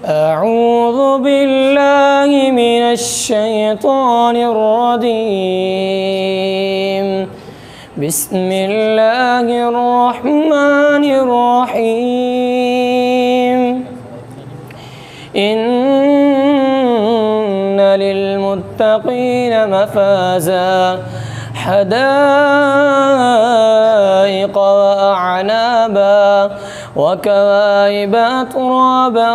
أعوذ بالله من الشيطان الرجيم. بسم الله الرحمن الرحيم. إن للمتقين مفازا حدائق وأعنابا وكواعب أترابا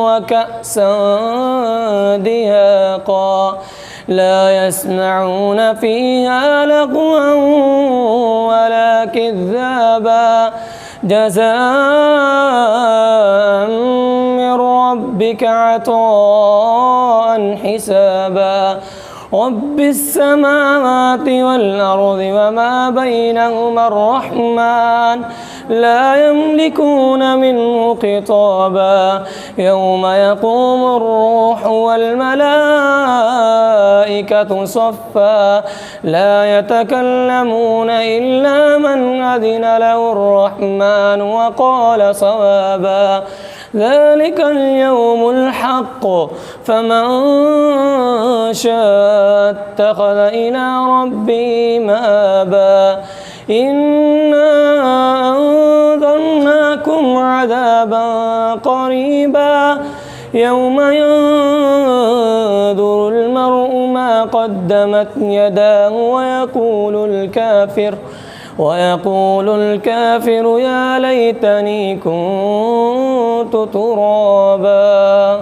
وكأسا دهاقا لا يسمعون فيها لغوا ولا كذابا جزاء من ربك عطاء حسابا رب السماوات والأرض وما بينهما الرحمن لا يملكون منه خطابا يوم يقوم الروح والملائكة صفا لا يتكلمون إلا من أذن له الرحمن وقال صوابا ذلك اليوم الحق فمن شاء اتخذ إلى ربه مآبا إنا أنذرناكم عذابا قريبا يوم ينظر المرء ما قدمت يداه ويقول الكافر يا ليتني كنت ترابا.